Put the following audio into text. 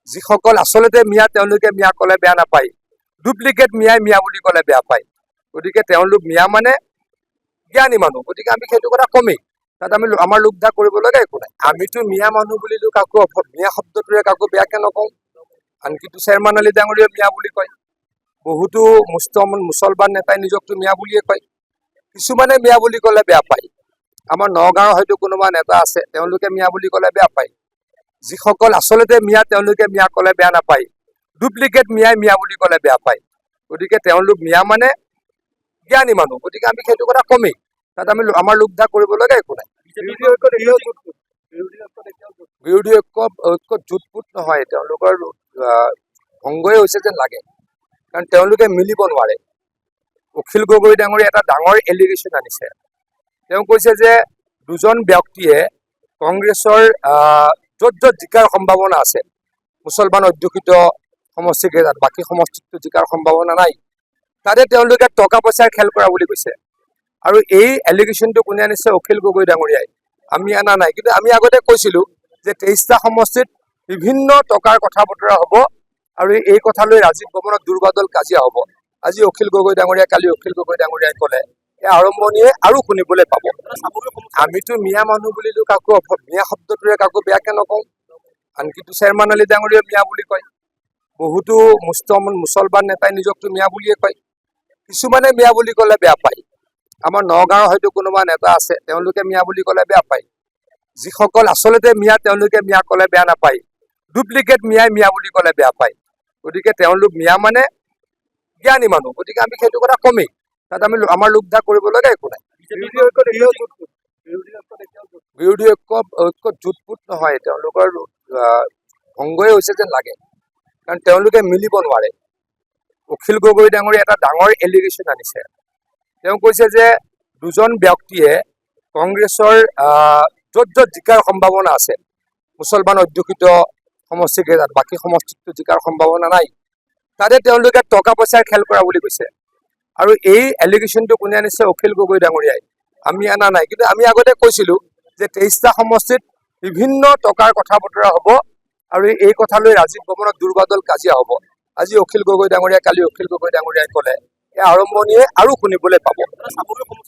যিসকল আচলতে মিয়া তেওঁলোকে মিয়া ক'লে বেয়া নাপায়, ডুপ্লিকেট মিয়াই মিয়া বুলি ক'লে বেয়া পায়। গতিকে তেওঁলোক মিয়া মানে জ্ঞানী মানুহ, গতিকে আমি সেইটো কথা কমেই। তাত আমি আমাৰ লোকধা কৰিব লগা একো নাই। আমিতো মিয়া মানুহ বুলিতো কাকো মিয়া শব্দটোৰে কাকো বেয়াকে নকওঁ। আনকি তুষাৰমান আলী ডাঙৰীয়া মিয়া বুলি কয়। বহুতো মুছলমান নেতাই নিজকতো মিয়া বুলিয়ে কয়। কিছুমানে মিয়া বুলি ক'লে বেয়া পায়। আমাৰ নগাঁৱৰ হয়তো কোনোবা নেতা আছে, তেওঁলোকে মিয়া বুলি ক'লে বেয়া পায়। যিসকল আচলতে মিয়া তেওঁলোকে মিয়া ক'লে বেয়া নাপায়, ডুপ্লিকেট মিয়াই মিয়া বুলি ক'লে বেয়া পায়। গতিকে তেওঁলোক মিয়া মানে জ্ঞানী মানুহ, গতিকে আমি সেইটো কথা কমেই। তাত আমি আমাৰ লোকধা কৰিব লগা একো নাই। বিৰোধী ঐক্য জোটপুট নহয়, তেওঁলোকৰ ভংগই হৈছে যেন লাগে। কাৰণ তেওঁলোকে মিলিব নোৱাৰে। অখিল গগৈ ডাঙৰীয়া এটা ডাঙৰ এলিগেশ্যন আনিছে। তেওঁ কৈছে যে দুজন ব্যক্তিয়ে কংগ্ৰেছৰ য'ত য'ত জিকাৰ সম্ভাৱনা আছে, মুছলমান অধ্যুষিত সমষ্টি কেইটাত, বাকী সমষ্টিতটো জিকাৰ সম্ভাৱনা নাই, তাতে তেওঁলোকে টকা পইচাৰ খেল কৰা বুলি কৈছে। আৰু এই এলিগেশ্যনটো কোনে আনিছে? অখিল গগৈ ডাঙৰীয়াই। আমি অনা নাই। কিন্তু আমি আগতে কৈছিলো যে 23টা সমষ্টিত বিভিন্ন টকাৰ কথা বতৰা হ'ব আৰু এই কথা লৈ ৰাজীৱ ভৱনত দুৰ্বাদল কাজিয়া হ'ব। আজি অখিল গগৈ ডাঙৰীয়া, কালি অখিল গগৈ ডাঙৰীয়াই ক'লে এই আৰম্ভণিয়ে আৰু শুনিবলৈ পাব। আমিতো মিয়া মানুহ বুলিতো কাকো মিয়া শব্দটোৰে কাকো বেয়াকে নকওঁ। আনকি তুষাৰমান আলী ডাঙৰীয়া মিয়া বুলি কয়। বহুতো মুছলমান নেতাই নিজকতো মিয়া বুলিয়ে কয়। কিছুমানে মিয়া বুলি ক'লে বেয়া পায়। আমাৰ নগাঁৱৰ হয়তো কোনোবা নেতা আছে, তেওঁলোকে মিয়া বুলি ক'লে বেয়া পায়। যিসকল আচলতে মিয়া তেওঁলোকে মিয়া ক'লে বেয়া নাপায়, ডুপ্লিকেট মিয়াই মিয়া বুলি ক'লে বেয়া পায়। গতিকে তেওঁলোক মিয়া মানে জ্ঞানী মানুহ, গতিকে আমি সেইটো কথা কমেই। তাত আমি আমাৰ লোকধা কৰিব লগা একো নাই। বিৰোধী ঐক্য জোটপুট নহয়, তেওঁলোকৰ ভংগই হৈছে যেন লাগে। কাৰণ তেওঁলোকে মিলিব নোৱাৰে। অখিল গগৈ ডাঙৰীয়া এটা ডাঙৰ এলিগেশ্যন আনিছে। তেওঁ কৈছে যে দুজন ব্যক্তিয়ে কংগ্ৰেছৰ য'ত য'ত জিকাৰ সম্ভাৱনা আছে, মুছলমান অধ্যুষিত সমষ্টি কেইটাত, বাকী সমষ্টিতটো জিকাৰ সম্ভাৱনা নাই, তাতে তেওঁলোকে টকা পইচাৰ খেল কৰা বুলি কৈছে। আৰু এই এলিগেশ্যনটো কোনে আনিছে? অখিল গগৈ ডাঙৰীয়াই। আমি অনা নাই। কিন্তু আমি আগতে কৈছিলো যে 23টা সমষ্টিত বিভিন্ন টকাৰ কথা বতৰা হ'ব আৰু এই কথা লৈ ৰাজীৱ ভৱনত দুৰ্বাদল কাজিয়া হ'ব। আজি অখিল গগৈ ডাঙৰীয়া, কালি অখিল গগৈ ডাঙৰীয়াই ক'লে এই আৰম্ভণিয়ে আৰু শুনিবলৈ পাব।